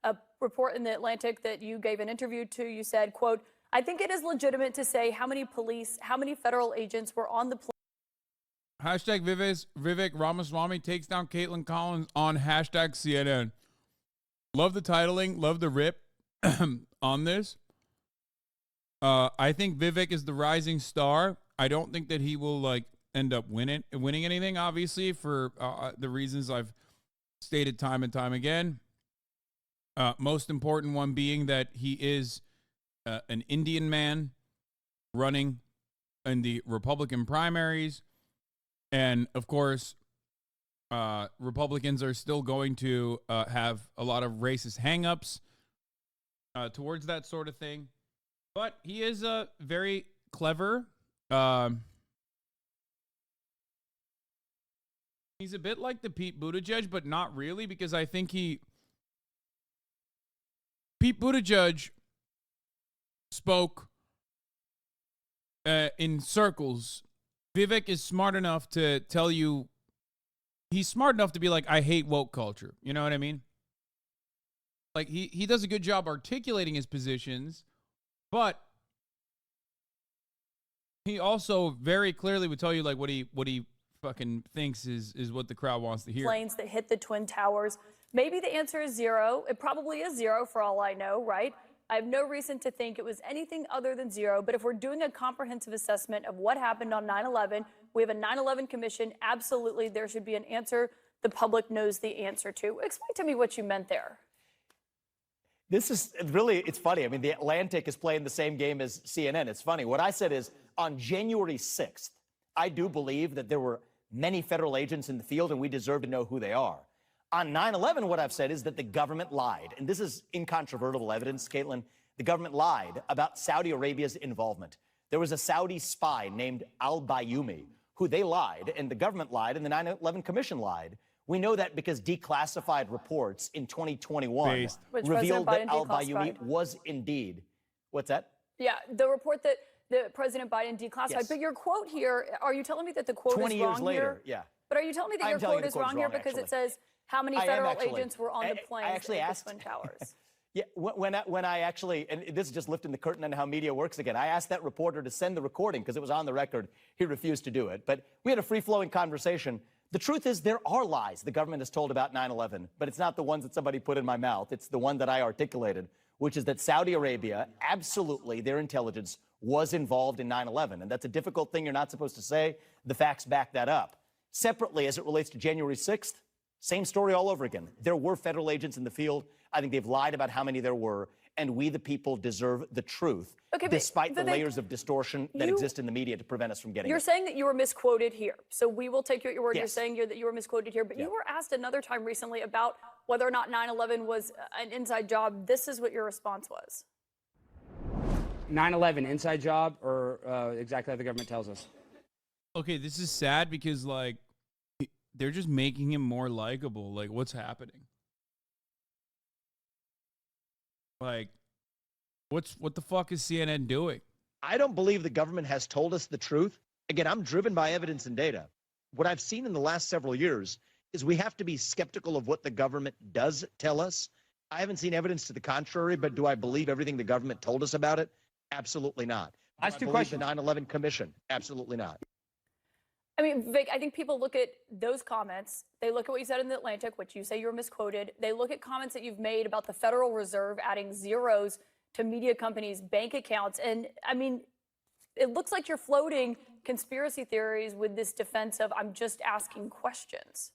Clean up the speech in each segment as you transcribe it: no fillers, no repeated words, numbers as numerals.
a report in the Atlantic that you gave an interview to. You said, quote, "I think it is legitimate to say how many federal agents were on the plane." Hashtag Vivek Ramaswamy takes down Kaitlan Collins on hashtag CNN. Love the titling. Love the rip on this. I think Vivek is the rising star. I don't think that he will end up winning anything, obviously, for the reasons I've stated time and time again. Most important one being that he is an Indian man running in the Republican primaries. And, of course, Republicans are still going to have a lot of racist hangups towards that sort of thing. But he is very clever. He's a bit like the Pete Buttigieg, but not really, because I think Pete Buttigieg spoke in circles. Vivek is smart enough to tell you, he's smart enough to be like, I hate woke culture. You know what I mean? Like, he does a good job articulating his positions, but he also very clearly would tell you like what he fucking thinks is what the crowd wants to hear. Planes that hit the Twin Towers. Maybe the answer is zero. It probably is zero for all I know, right? I have no reason to think it was anything other than zero. But if we're doing a comprehensive assessment of what happened on 9/11, we have a 9/11 commission. Absolutely, there should be an answer the public knows the answer to. Explain to me what you meant there. This is really, it's funny. I mean, the Atlantic is playing the same game as CNN. It's funny. What I said is on January 6th, I do believe that there were many federal agents in the field and we deserve to know who they are. On 9/11, what I've said is that the government lied. And this is incontrovertible evidence, Kaitlan. The government lied about Saudi Arabia's involvement. There was a Saudi spy named al-Bayoumi who they lied, and the government lied, and the 9/11 Commission lied. We know that because declassified reports in 2021 revealed that al-Bayoumi was indeed. What's that? Yeah, the report that President Biden declassified. Yes. But your quote here, are you telling me that the quote is wrong 20 years later, here? Yeah. But are you telling me that your quote is wrong here because it says how many federal agents were on the plane at the Twin Towers? Yeah, when I actually, and this is just lifting the curtain on how media works again, I asked that reporter to send the recording because it was on the record. He refused to do it. But we had a free-flowing conversation. The truth is there are lies the government has told about 9/11, but it's not the ones that somebody put in my mouth. It's the one that I articulated, which is that Saudi Arabia, absolutely, their intelligence was involved in 9/11. And that's a difficult thing you're not supposed to say. The facts back that up. Separately, as it relates to January 6th, same story all over again. There were federal agents in the field. I think they've lied about how many there were. And we, the people, deserve the truth, despite the layers of distortion that exist in the media to prevent us from getting it. You're saying that you were misquoted here. So we will take you at your word. Yes. You're saying that you were misquoted here. But you were asked another time recently about whether or not 9/11 was an inside job. This is what your response was. 9/11 inside job or exactly how the government tells us? Okay, this is sad because, like, they're just making him more likable. Like, what's happening? Like, what the fuck is CNN doing? I don't believe the government has told us the truth. Again, I'm driven by evidence and data. What I've seen in the last several years is we have to be skeptical of what the government does tell us. I haven't seen evidence to the contrary, but do I believe everything the government told us about it? Absolutely not. Last two questions. The 9/11 Commission? Absolutely not. I mean, Vic, I think people look at those comments. They look at what you said in the Atlantic, which you say you were misquoted. They look at comments that you've made about the Federal Reserve adding zeros to media companies' bank accounts. And, I mean, it looks like you're floating conspiracy theories with this defense of I'm just asking questions.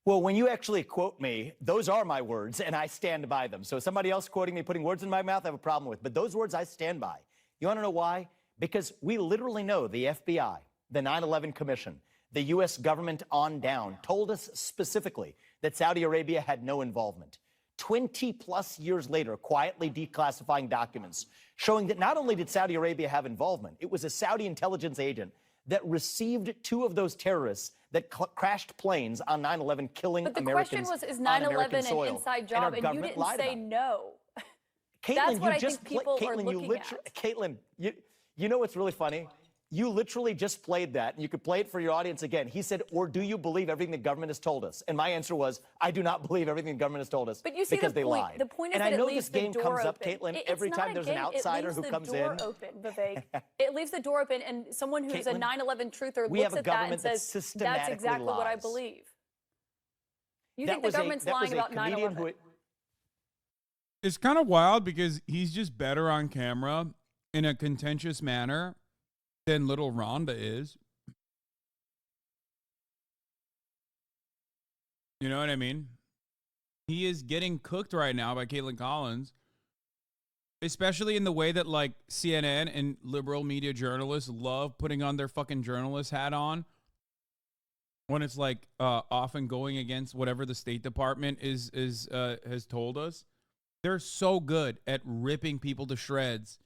Well, when you actually quote me, those are my words, and I stand by them. So somebody else quoting me, putting words in my mouth, I have a problem with. But those words I stand by. You want to know why? Because we literally know the FBI, the 9/11 Commission, the U.S. government on down, told us specifically that Saudi Arabia had no involvement. 20-plus years later, quietly declassifying documents showing that not only did Saudi Arabia have involvement, it was a Saudi intelligence agent that received two of those terrorists that crashed planes on 9/11, killing Americans. But the question was, is 9/11 an inside job? And you didn't say no. Caitlin, That's what I think people are looking at. Caitlin, you know what's really funny? You literally just played that, and you could play it for your audience again. He said, or do you believe everything the government has told us? And my answer was, I do not believe everything the government has told us But you see because the they point. lied. The point is and that I know it leaves this game the door comes up, open. Caitlin, It's every not time a there's game. an outsider who comes It leaves the in. door open, Vivek. It leaves the door open, and someone who's a Caitlin, 9/11 truther we have looks a at that and government that says, that's systematically exactly what I lies. believe. You That think the was a- government's that was lying a about comedian 9/11? It's kind of wild because he's just better on camera in a contentious manner than little Rhonda is. You know what I mean? He is getting cooked right now by Kaitlan Collins, especially in the way that like CNN and liberal media journalists love putting on their fucking journalist hat on when it's like often going against whatever the State Department has told us. They're so good at ripping people to shreds.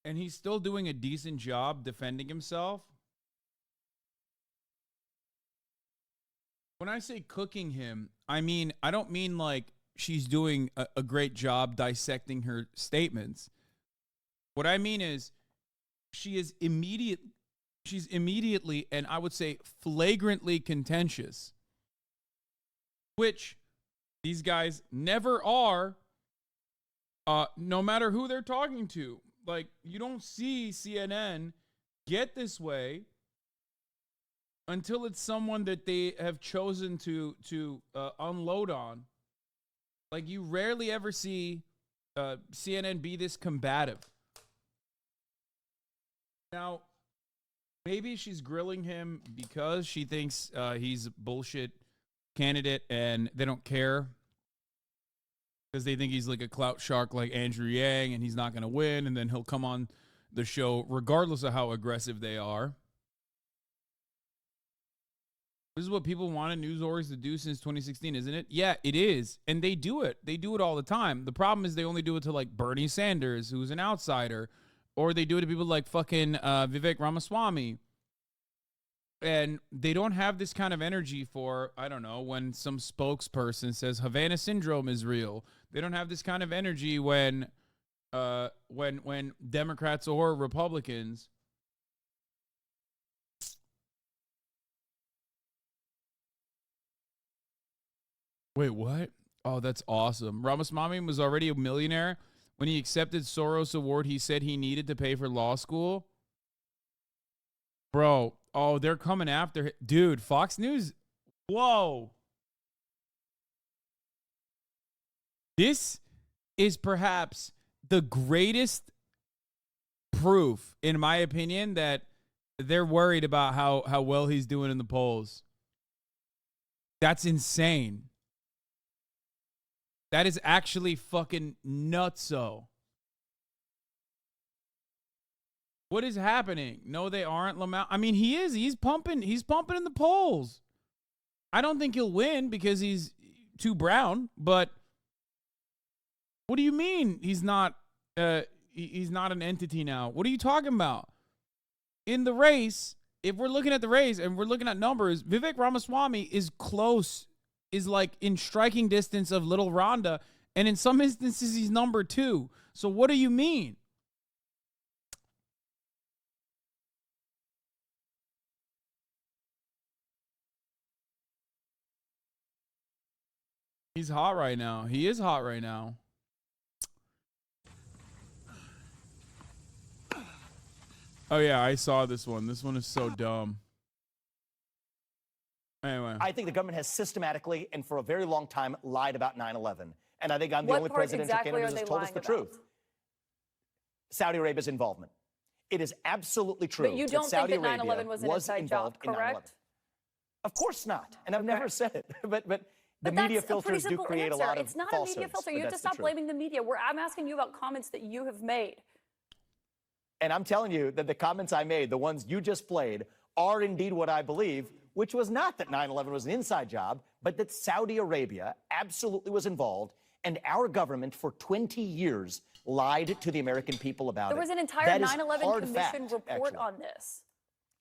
And he's still doing a decent job defending himself. When I say cooking him, I mean, I don't mean like she's doing a great job dissecting her statements. What I mean is she's immediately, and I would say flagrantly contentious, which these guys never are, no matter who they're talking to. Like, you don't see CNN get this way until it's someone that they have chosen to unload on. Like, you rarely ever see CNN be this combative. Now, maybe she's grilling him because she thinks he's a bullshit candidate and they don't care because they think he's like a clout shark like Andrew Yang and he's not going to win, and then he'll come on the show regardless of how aggressive they are. This is what people wanted news orgs to do since 2016, isn't it? Yeah, it is. And they do it. They do it all the time. The problem is they only do it to like Bernie Sanders, who's an outsider, or they do it to people like fucking Vivek Ramaswamy. And they don't have this kind of energy for, I don't know, when some spokesperson says Havana syndrome is real. They don't have this kind of energy when Democrats or Republicans Wait, what? Oh, that's awesome. Ramaswamy was already a millionaire when he accepted Soros Award he said he needed to pay for law school. Bro, oh, they're coming after him. Dude, Fox News. Whoa. This is perhaps the greatest proof, in my opinion, that they're worried about how well he's doing in the polls. That's insane. That is actually fucking nutso. What is happening? No, they aren't. Lamau. I mean, he is. He's pumping in the polls. I don't think he'll win because he's too brown. But what do you mean he's not? He's not an entity now. What are you talking about? In the race, if we're looking at the race and we're looking at numbers, Vivek Ramaswamy is close. Is like in striking distance of little Rhonda, and in some instances he's number 2. So what do you mean? He's hot right now. He is hot right now. Oh yeah, I saw this one. This one is so dumb. Anyway. I think the government has systematically and for a very long time lied about 9/11. And I think I'm the What only part presidential exactly candidate are who's they told us lying the about? truth. Saudi Arabia's involvement. It is absolutely true. But you don't that Saudi think that Arabia 9/11 was an inside job, involved in 9/11. correct? Of course not. And I've never said it. But the But media that's a pretty filters do simple create answer. a lot of It's not falsehoods. a media filter. but You have to that's the stop truth. blaming the media. I'm asking you about comments that you have made. And I'm telling you that the comments I made, the ones you just played, are indeed what I believe, which was not that 9/11 was an inside job, but that Saudi Arabia absolutely was involved, and our government for 20 years lied to the American people about it. There was an entire That is 9/11 hard commission fact, report actually. on this.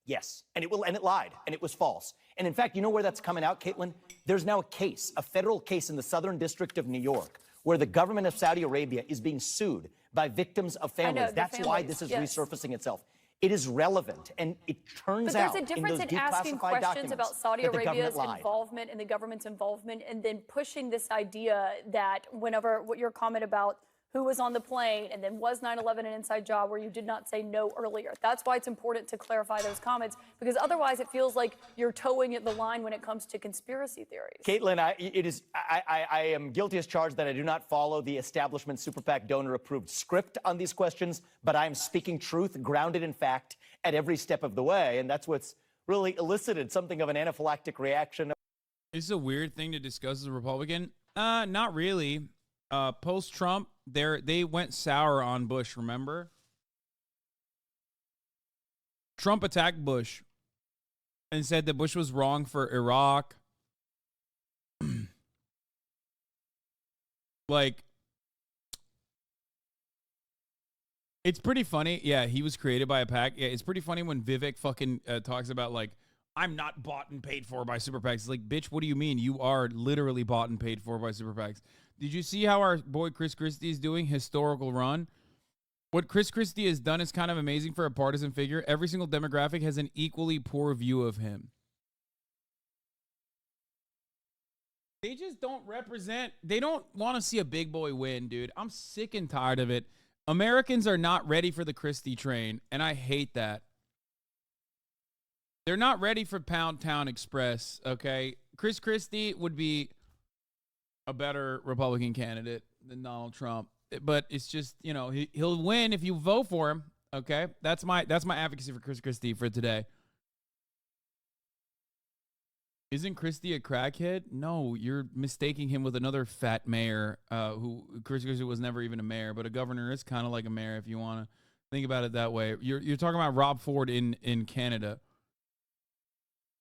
Yes, and it lied, and it was false. And in fact, you know where that's coming out, Caitlin? There's now a case, a federal case in the Southern District of New York, where the government of Saudi Arabia is being sued by victims of families. the That's why families, this is yes. resurfacing itself. It is relevant, and it turns But out there's a difference in in those asking declassified questions documents about Saudi that the Arabia's government lied. involvement and the government's involvement, and then pushing this idea that whenever what your comment about who was on the plane and then was 9/11 an inside job where you did not say no earlier. That's why it's important to clarify those comments, because otherwise it feels like you're towing the line when it comes to conspiracy theories. Kaitlan, I am guilty as charged that I do not follow the establishment super PAC donor-approved script on these questions, but I am speaking truth, grounded in fact, at every step of the way, and that's what's really elicited something of an anaphylactic reaction. It's a weird thing to discuss as a Republican. Not really. Post-Trump, they went sour on Bush, remember? Trump attacked Bush and said that Bush was wrong for Iraq. Like, it's pretty funny. Yeah, he was created by a PAC. Yeah, it's pretty funny when Vivek fucking talks about, like, I'm not bought and paid for by super PACs. It's like, bitch, what do you mean? You are literally bought and paid for by super PACs. Did you see how our boy Chris Christie is doing? Historical run. What Chris Christie has done is kind of amazing for a partisan figure. Every single demographic has an equally poor view of him. They just don't represent. They don't want to see a big boy win, dude. I'm sick and tired of it. Americans are not ready for the Christie train, and I hate that. They're not ready for Pound Town Express, okay? Chris Christie would be a better Republican candidate than Donald Trump. But it's just, you know, he'll win if you vote for him, okay? That's my advocacy for Chris Christie for today. Isn't Christie a crackhead? No, you're mistaking him with another fat mayor who Chris Christie was never even a mayor, but a governor is kind of like a mayor if you want to think about it that way. You're talking about Rob Ford in Canada,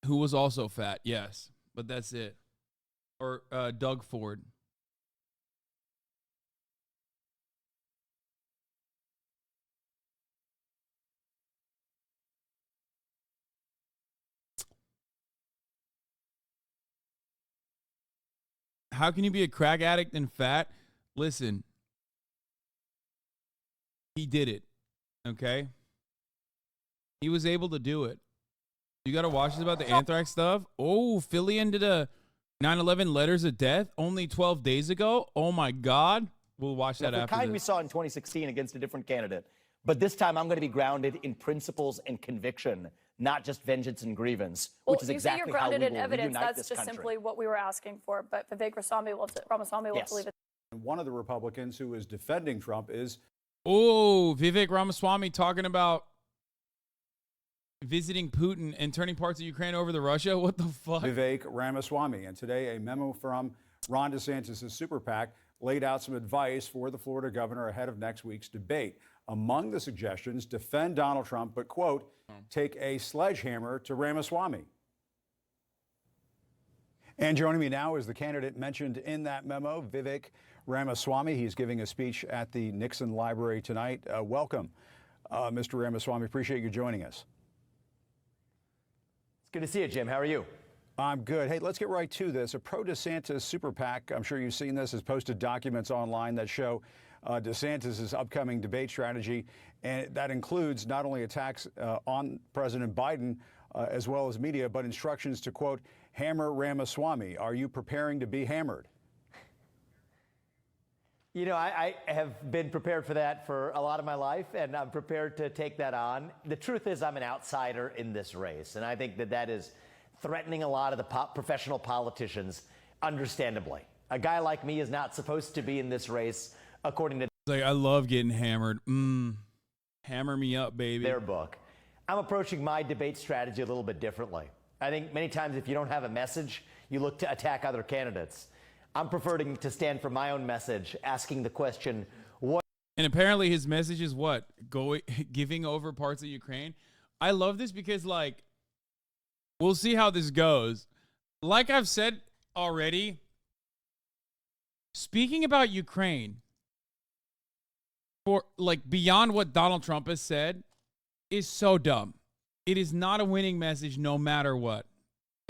who was also fat, yes, but that's it. Or Doug Ford. How can you be a crack addict and fat? Listen, he did it, okay? He was able to do it. You got to watch this about the anthrax stuff. Oh, Fillion did a 9/11 letters of death only 12 days ago. Oh, my God. We'll watch that The after kind this. we saw in 2016 against a different candidate. But this time I'm going to be grounded in principles and conviction, not just vengeance and grievance, which is you say exactly you're how we grounded will in evidence. reunite That's this just country. simply what we were asking for. But Vivek Ramaswamy will Yes. leave it. One of the Republicans who is defending Trump is Oh, Vivek Ramaswamy talking about visiting Putin and turning parts of Ukraine over to Russia. What the fuck? Vivek Ramaswamy. And today, a memo from Ron DeSantis' super PAC laid out some advice for the Florida governor ahead of next week's debate. Among the suggestions, defend Donald Trump, but, quote, take a sledgehammer to Ramaswamy. And joining me now is the candidate mentioned in that memo, Vivek Ramaswamy. He's giving a speech at the Nixon Library tonight. Welcome, Mr. Ramaswamy. Appreciate you joining us. It's good to see you, Jim. How are you? I'm good. Hey, let's get right to this. A pro-DeSantis super PAC, I'm sure you've seen this, has posted documents online that show DeSantis' upcoming debate strategy, and that includes not only attacks on President Biden as well as media, but instructions to, quote, hammer Ramaswamy. Are you preparing to be hammered? You know, I have been prepared for that for a lot of my life, and I'm prepared to take that on. The truth is I'm an outsider in this race, and I think that is threatening a lot of the professional politicians, understandably. A guy like me is not supposed to be in this race, according to Like, I love getting hammered. Hammer me up, baby. their book. I'm approaching my debate strategy a little bit differently. I think many times if you don't have a message, you look to attack other candidates. I'm preferring to stand for my own message, asking the question, what? And apparently his message is what? Giving over parts of Ukraine. I love this because, like, we'll see how this goes. Like I've said already, speaking about Ukraine, for like beyond what Donald Trump has said, is so dumb. It is not a winning message no matter what.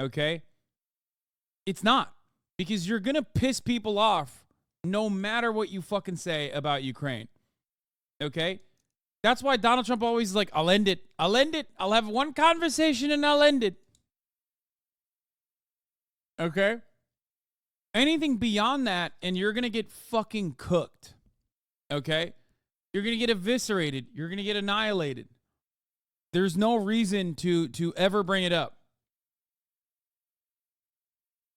Okay? It's not. Because you're going to piss people off no matter what you fucking say about Ukraine. Okay? That's why Donald Trump always is like, I'll end it. I'll end it. I'll have one conversation and I'll end it. Okay? Anything beyond that, and you're going to get fucking cooked. Okay? You're going to get eviscerated. You're going to get annihilated. There's no reason to ever bring it up.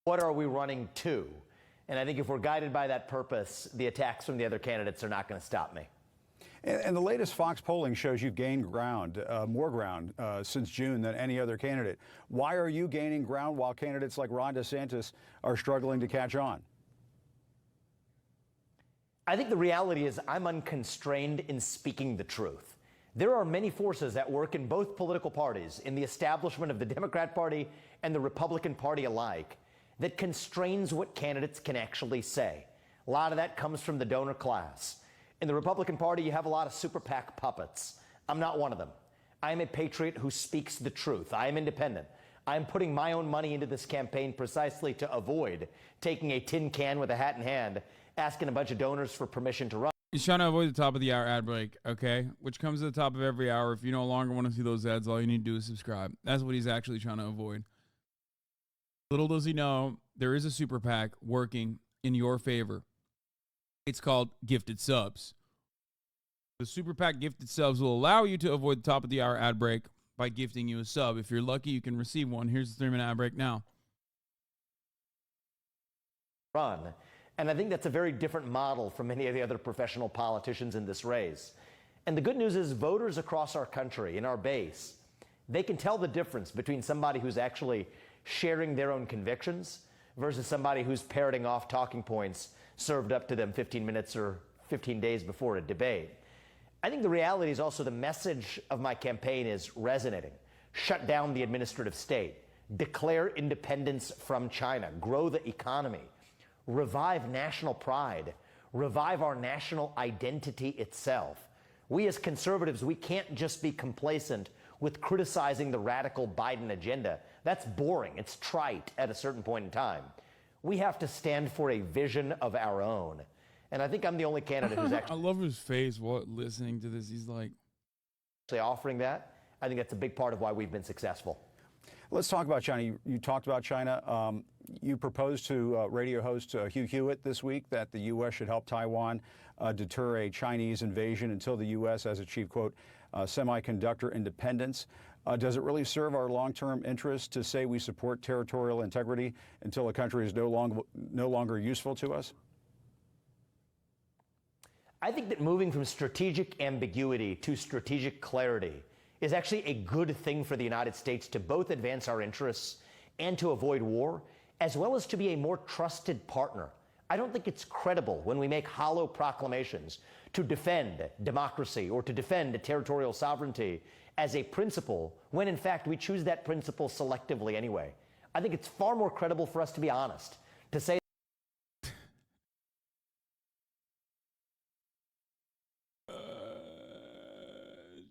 What are we running to? And I think if we're guided by that purpose, the attacks from the other candidates are not going to stop me. And the latest Fox polling shows you've gained ground, more ground since June than any other candidate. Why are you gaining ground while candidates like Ron DeSantis are struggling to catch on? I think the reality is I'm unconstrained in speaking the truth. There are many forces at work in both political parties, in the establishment of the Democrat Party and the Republican Party alike, that constrains what candidates can actually say. A lot of that comes from the donor class. In the Republican Party, you have a lot of super PAC puppets. I'm not one of them. I am a patriot who speaks the truth. I am independent. I am putting my own money into this campaign precisely to avoid taking a tin can with a hat in hand, asking a bunch of donors for permission to run. He's trying to avoid the top of the hour ad break, okay? Which comes at the top of every hour. If you no longer want to see those ads, all you need to do is subscribe. That's what he's actually trying to avoid. Little does he know, there is a super PAC working in your favor. It's called Gifted Subs. The super PAC Gifted Subs will allow you to avoid the top of the hour ad break by gifting you a sub. If you're lucky, you can receive one. Here's the 3-minute ad break now. Run. And I think that's a very different model from many of the other professional politicians in this race. And the good news is voters across our country, in our base, they can tell the difference between somebody who's actually sharing their own convictions versus somebody who's parroting off talking points served up to them 15 minutes or 15 days before a debate. I think the reality is also the message of my campaign is resonating. Shut down the administrative state, declare independence from China, grow the economy, revive national pride, revive our national identity itself. We as conservatives, we can't just be complacent with criticizing the radical Biden agenda. That's boring. It's trite at a certain point in time. We have to stand for a vision of our own. And I think I'm the only candidate who's I actually love his face while listening to this. He's like, offering that. I think that's a big part of why we've been successful. Let's talk about China. You talked about China. You proposed to radio host Hugh Hewitt this week that the U.S. should help Taiwan deter a Chinese invasion until the U.S. has achieved, quote, semiconductor independence. Does it really serve our long-term interest to say we support territorial integrity until a country is no longer useful to us? I think that moving from strategic ambiguity to strategic clarity is actually a good thing for the United States to both advance our interests and to avoid war, as well as to be a more trusted partner. I don't think it's credible when we make hollow proclamations to defend democracy or to defend territorial sovereignty as a principle when, in fact, we choose that principle selectively anyway. I think it's far more credible for us to be honest, to say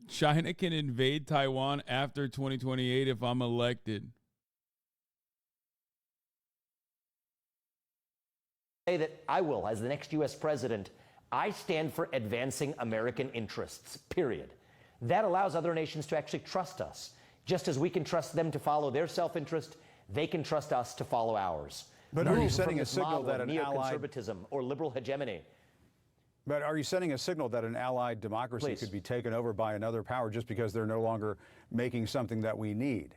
China can invade Taiwan after 2028 if I'm elected. that I will, as the next U.S. president, I stand for advancing American interests, period. That allows other nations to actually trust us. Just as we can trust them to follow their self-interest, they can trust us to follow ours. But are you Move setting from a this signal model that of an allied... neoconservatism or liberal hegemony? But are you sending a signal that an allied democracy Please. could be taken over by another power just because they're no longer making something that we need?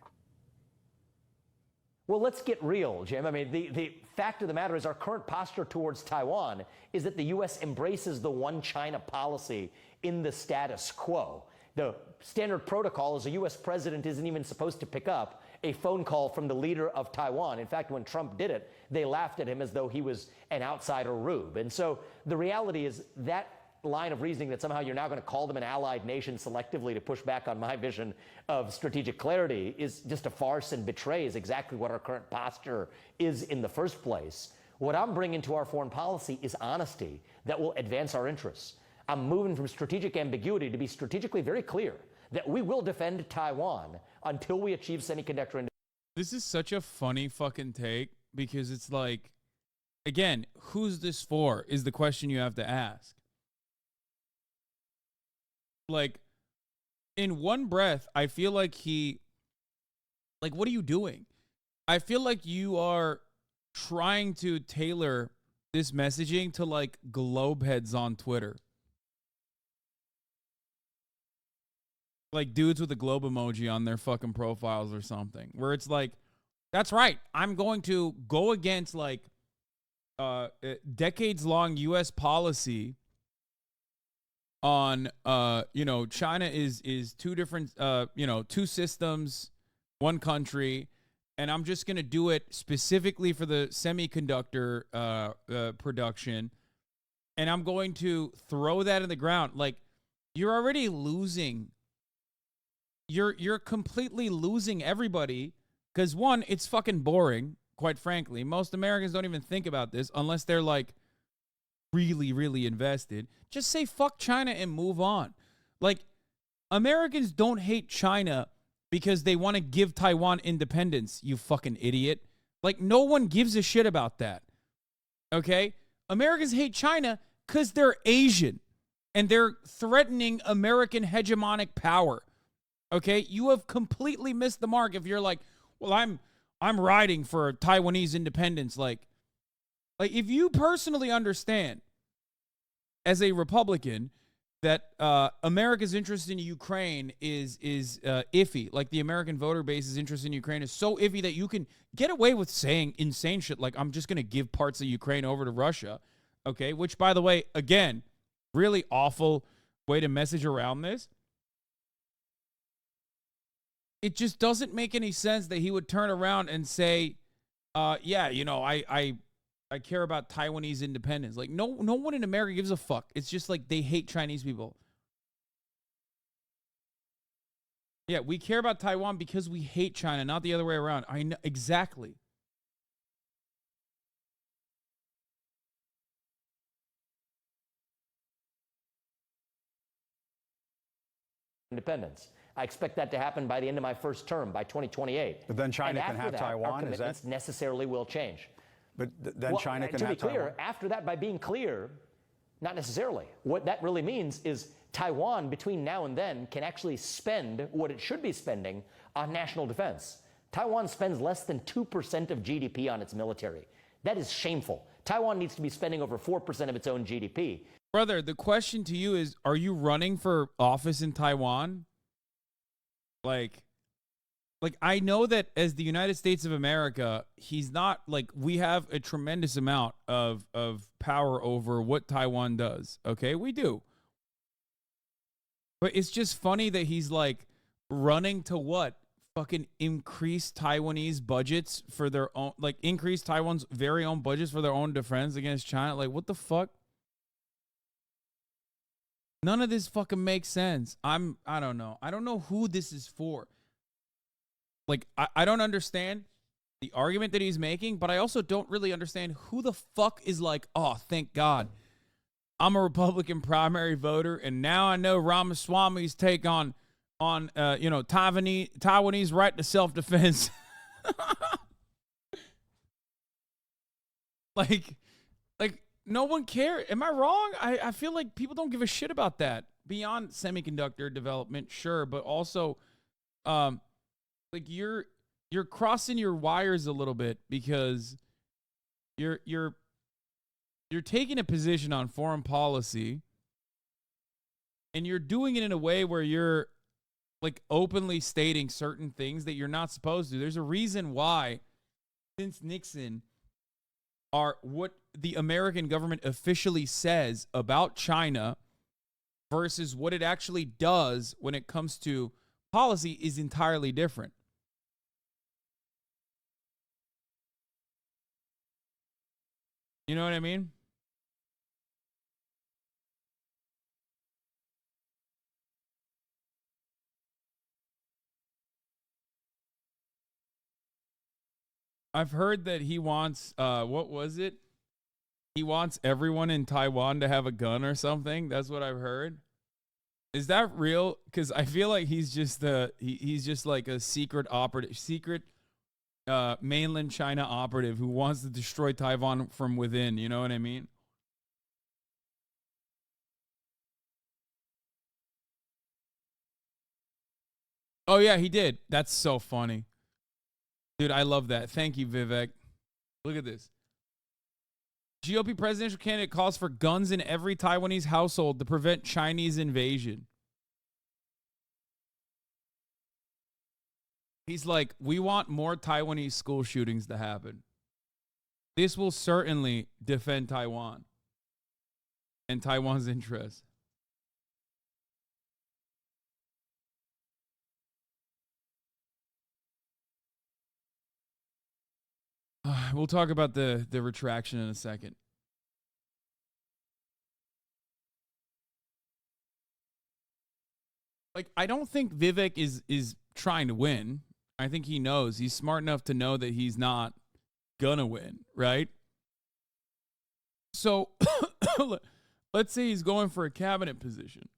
Well, let's get real, Jim. I mean, the fact of the matter is our current posture towards Taiwan is that the U.S. embraces the one China policy in the status quo. The standard protocol is a U.S. president isn't even supposed to pick up a phone call from the leader of Taiwan. In fact, when Trump did it, they laughed at him as though he was an outsider rube. And so the reality is that line of reasoning that somehow you're now going to call them an allied nation selectively to push back on my vision of strategic clarity is just a farce and betrays exactly what our current posture is in the first place. What I'm bringing to our foreign policy is honesty that will advance our interests. I'm moving from strategic ambiguity to be strategically very clear that we will defend Taiwan until we achieve semiconductor independence. This is such a funny fucking take because it's like, again, who's this for is the question you have to ask. like, in one breath, I feel like what are you doing? I feel like you are trying to tailor this messaging to like globe heads on Twitter. Like dudes with a globe emoji on their fucking profiles or something, where it's like, that's right, I'm going to go against like decades long US policy on China is two different two systems, one country, and I'm just going to do it specifically for the semiconductor production, and I'm going to throw that in the ground. Like, you're already losing. You're completely losing everybody, because one, it's fucking boring, quite frankly. Most Americans don't even think about this unless they're like really, really invested. Just say fuck China and move on. Like, Americans don't hate China because they want to give Taiwan independence, you fucking idiot. Like, no one gives a shit about that. Okay? Americans hate China because they're Asian and they're threatening American hegemonic power. Okay? You have completely missed the mark if you're like, well, I'm riding for Taiwanese independence. Like if you personally understand as a Republican that America's interest in Ukraine is iffy, like the American voter base's interest in Ukraine is so iffy that you can get away with saying insane shit like, I'm just going to give parts of Ukraine over to Russia, okay? Which, by the way, again, really awful way to message around this. It just doesn't make any sense that he would turn around and say, yeah, I care about Taiwanese independence. Like, no one in America gives a fuck. It's just like they hate Chinese people. Yeah, we care about Taiwan because we hate China, not the other way around. I know exactly. Independence. I expect that to happen by the end of my first term, by 2028. But then China can have Taiwan, our commitments necessarily will change. But then China can have Taiwan. To be clear, after that, by being clear, not necessarily. What that really means is Taiwan, between now and then, can actually spend what it should be spending on national defense. Taiwan spends less than 2% of GDP on its military. That is shameful. Taiwan needs to be spending over 4% of its own GDP. Brother, the question to you is, are you running for office in Taiwan? Like I know that as the United States of America, he's not, like, we have a tremendous amount of power over what Taiwan does. Okay, we do. But it's just funny that he's like running to what? Fucking increase Taiwanese budgets for their own, like increase Taiwan's very own budgets for their own defense against China. Like, what the fuck? None of this fucking makes sense. I don't know. I don't know who this is for. Like, I don't understand the argument that he's making, but I also don't really understand who the fuck is like, oh, thank God, I'm a Republican primary voter, and now I know Ramaswamy's take on Taiwanese right to self-defense. like no one cares. Am I wrong? I feel like people don't give a shit about that. Beyond semiconductor development, sure, but also like you're crossing your wires a little bit, because you're taking a position on foreign policy, and you're doing it in a way where you're like openly stating certain things that you're not supposed to. There's a reason why, since Nixon, are what the American government officially says about China versus what it actually does when it comes to policy is entirely different. You know what I mean? I've heard that he wants, what was it? He wants everyone in Taiwan to have a gun or something. That's what I've heard. Is that real? Because I feel like he's just he's just like a secret mainland China operative who wants to destroy Taiwan from within. You know what I mean? Oh, yeah, he did. That's so funny. Dude, I love that. Thank you, Vivek. Look at this. GOP presidential candidate calls for guns in every Taiwanese household to prevent Chinese invasion. He's like, we want more Taiwanese school shootings to happen. This will certainly defend Taiwan and Taiwan's interests. We'll talk about the retraction in a second. Like, I don't think Vivek is trying to win. I think he knows. He's smart enough to know that he's not gonna win, right? So let's say he's going for a cabinet position.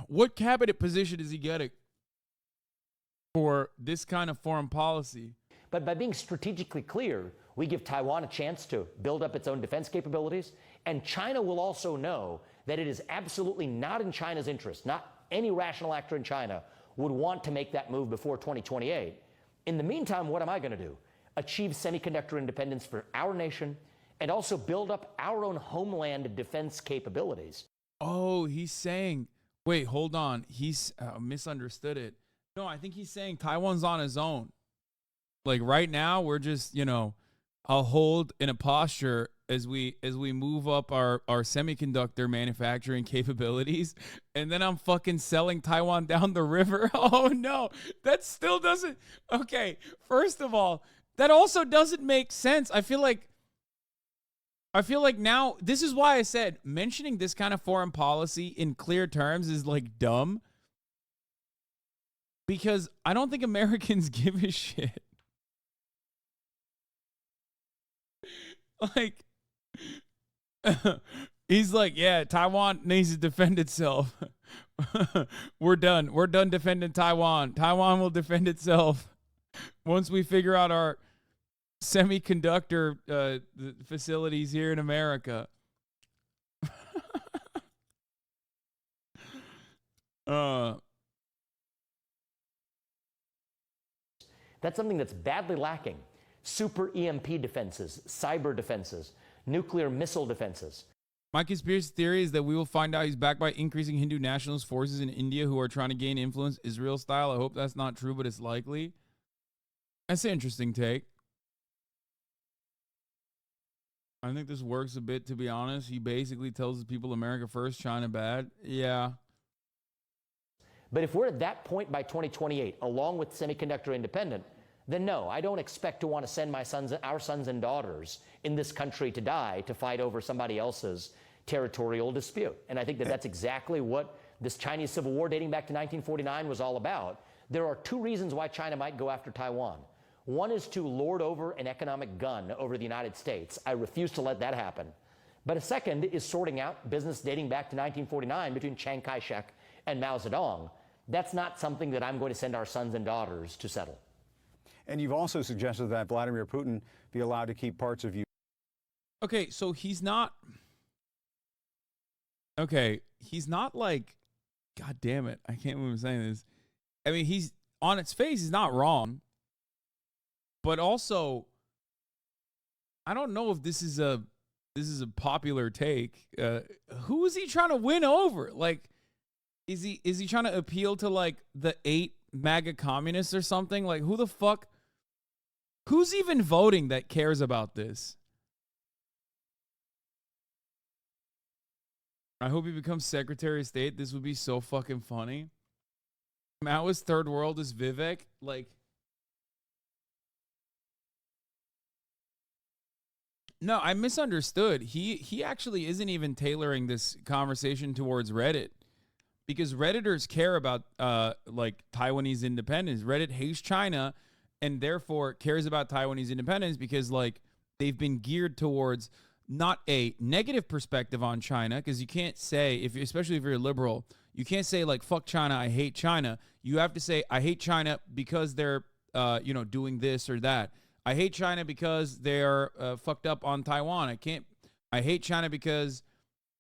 What cabinet position is he getting for this kind of foreign policy? But by being strategically clear, we give Taiwan a chance to build up its own defense capabilities, and China will also know that it is absolutely not in China's interest, not any rational actor in China would want to make that move before 2028. In the meantime, what am I going to do? Achieve semiconductor independence for our nation and also build up our own homeland defense capabilities. Oh, he's saying, wait, hold on. He's misunderstood it. No, I think he's saying Taiwan's on his own. Like right now, we're just, I'll hold in a posture as we move up our semiconductor manufacturing capabilities, and then I'm fucking selling Taiwan down the river. Oh no, that still doesn't. Okay, first of all, that also doesn't make sense. I feel like now, this is why I said mentioning this kind of foreign policy in clear terms is like dumb, because I don't think Americans give a shit. Like, he's like, yeah, Taiwan needs to defend itself. We're done. We're done defending Taiwan. Taiwan will defend itself once we figure out our semiconductor facilities here in America. That's something that's badly lacking. Super EMP defenses, cyber defenses, nuclear missile defenses. My conspiracy theory is that we will find out he's backed by increasing Hindu nationalist forces in India who are trying to gain influence Israel style. I hope that's not true, but it's likely. That's an interesting take. I think this works a bit, to be honest. He basically tells the people America first, China bad. Yeah. But if we're at that point by 2028, along with semiconductor independent, then no, I don't expect to want to send our sons and daughters in this country to die to fight over somebody else's territorial dispute. And I think that that's exactly what this Chinese Civil War dating back to 1949 was all about. There are two reasons why China might go after Taiwan. One is to lord over an economic gun over the United States. I refuse to let that happen. But a second is sorting out business dating back to 1949 between Chiang Kai-shek and Mao Zedong. That's not something that I'm going to send our sons and daughters to settle. And you've also suggested that Vladimir Putin be allowed to keep parts of you. Okay, so he's not. Okay, he's not like. God damn it. I can't believe I'm saying this. I mean, he's on its face, he's not wrong. But also, I don't know if this is a popular take. Who is he trying to win over? Like, is he trying to appeal to like the 8 MAGA communists or something? Like, who the fuck? Who's even voting that cares about this? I hope he becomes Secretary of State. This would be so fucking funny. Maoist third world is Vivek. Like, no, I misunderstood. He actually isn't even tailoring this conversation towards Reddit, because Redditors care about like Taiwanese independence. Reddit hates China and therefore cares about Taiwanese independence because like they've been geared towards not a negative perspective on China, because you can't say, especially if you're a liberal, you can't say like fuck China, I hate China. You have to say I hate China because they're doing this or that. I hate China because they're fucked up on Taiwan. I hate China because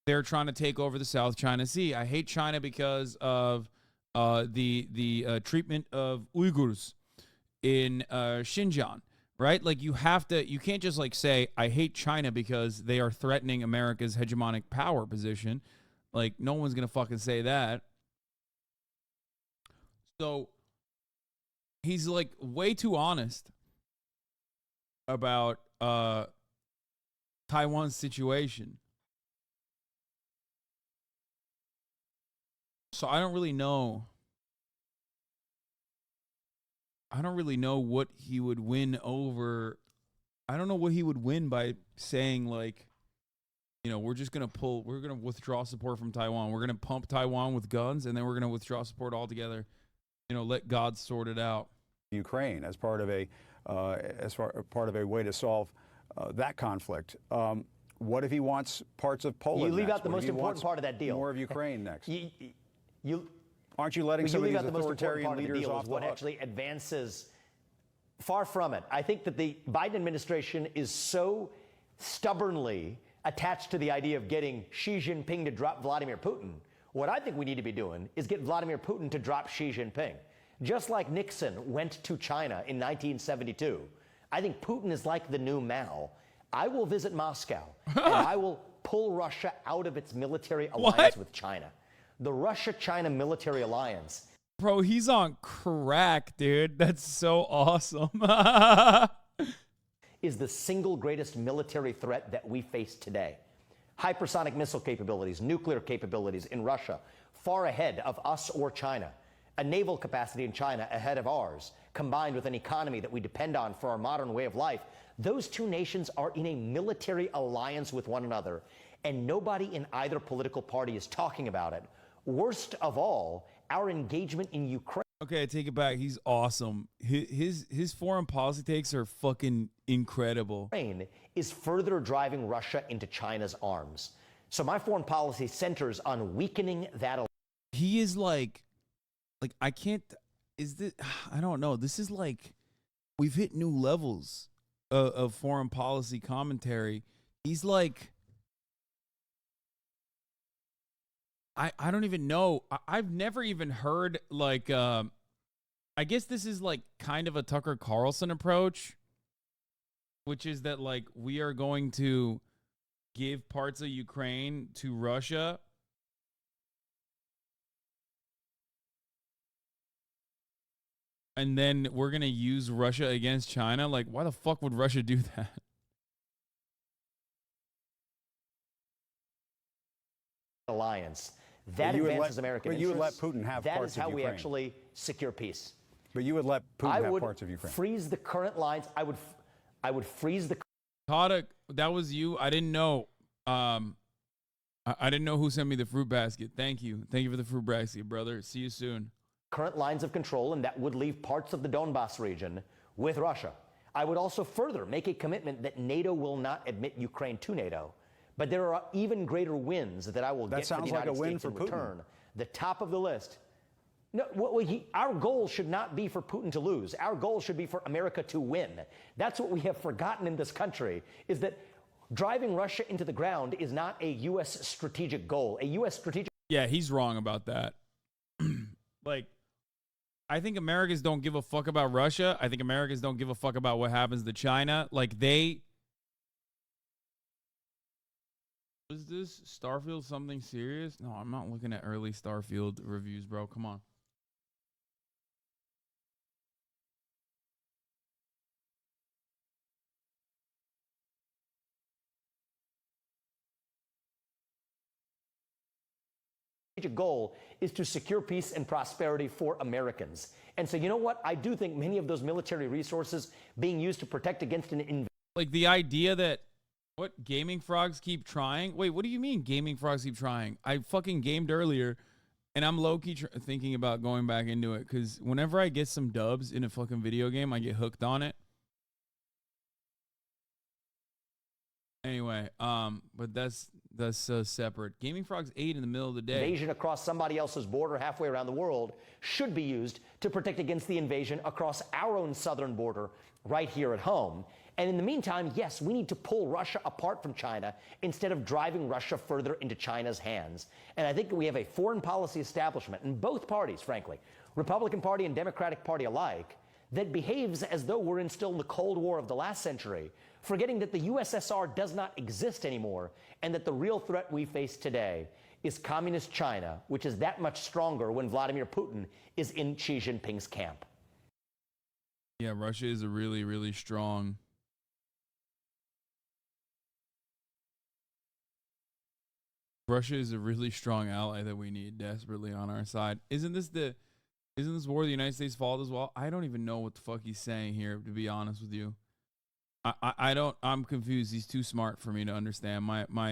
they're trying to take over the South China Sea. I hate China because of the treatment of Uyghurs in Xinjiang, right? Like you can't just like say, I hate China because they are threatening America's hegemonic power position. Like no one's going to fucking say that. So he's like way too honest about Taiwan's situation. So I don't really know. I don't really know what he would win over. I don't know what he would win by saying like, you know, we're going to withdraw support from Taiwan. We're going to pump Taiwan with guns and then we're going to withdraw support altogether. You know, let God sort it out. Ukraine as part of a way to solve that conflict. What if he wants parts of Poland? You leave next? out the What if most he important wants part of that deal. More of Ukraine next. You Aren't you letting But some you of leave these out the most important authoritarian part of the leaders deal off is the what hook? actually advances. Far from it. I think that the Biden administration is so stubbornly attached to the idea of getting Xi Jinping to drop Vladimir Putin. What I think we need to be doing is get Vladimir Putin to drop Xi Jinping. Just like Nixon went to China in 1972, I think Putin is like the new Mao. I will visit Moscow and I will pull Russia out of its military alliance with China. The Russia-China military alliance. Bro, he's on crack, dude. That's so awesome. Is the single greatest military threat that we face today. Hypersonic missile capabilities, nuclear capabilities in Russia, far ahead of us or China. A naval capacity in China ahead of ours, combined with an economy that we depend on for our modern way of life. Those two nations are in a military alliance with one another, and nobody in either political party is talking about it. Worst of all, our engagement in Ukraine. Okay, I take it back. He's awesome. His foreign policy takes are fucking incredible. Is further driving Russia into China's arms. So my foreign policy centers on weakening that. He is like I can't. Is this? I don't know. This is like we've hit new levels of foreign policy commentary. He's like. I don't even know. I've never even heard like I guess this is like kind of a Tucker Carlson approach, which is that like we are going to give parts of Ukraine to Russia. And then we're going to use Russia against China. Like, why the fuck would Russia do that? Alliance. That advances American interests. But you would let Putin have that parts is how of Ukraine. we actually secure peace. But you would let Putin have parts of I Ukraine. would freeze the current lines. I would freeze the. Tadek, that was you. I didn't know. I didn't know who sent me the fruit basket. Thank you. Thank you for the fruit basket, brother. See you soon. Current lines of control, and that would leave parts of the Donbass region with Russia. I would also further make a commitment that NATO will not admit Ukraine to NATO. But there are even greater wins that I will get for the United States in return. The top of the list. No, our goal should not be for Putin to lose. Our goal should be for America to win. That's what we have forgotten in this country, is that driving Russia into the ground is not a U.S. strategic goal. A U.S. strategic. Yeah, he's wrong about that. Like, I think Americans don't give a fuck about Russia. I think Americans don't give a fuck about what happens to China. Like, is this Starfield something serious? No, I'm not looking at early Starfield reviews, bro. Come on. Goal is to secure peace and prosperity for Americans. And so, you know what? I do think many of those military resources being used to protect against an invasion. Like the idea that what gaming frogs keep trying. Wait, what do you mean gaming frogs keep trying? I fucking gamed earlier and I'm low-key thinking about going back into it because whenever I get some dubs in a fucking video game, I get hooked on it. Anyway. anyway. But that's separate. Gaming Frog's 8 in the middle of the day. Invasion across somebody else's border halfway around the world should be used to protect against the invasion across our own southern border right here at home. And in the meantime, yes, we need to pull Russia apart from China instead of driving Russia further into China's hands. And I think we have a foreign policy establishment in both parties, frankly, Republican Party and Democratic Party alike, that behaves as though we're still in the Cold War of the last century, forgetting that the USSR does not exist anymore and that the real threat we face today is communist China, which is that much stronger when Vladimir Putin is in Xi Jinping's camp. Yeah, Russia is a really, really strong... Russia is a really strong ally that we need desperately on our side. Isn't this war the United States' fault as well? I don't even know what the fuck he's saying here, to be honest with you. I'm confused. He's too smart for me to understand. My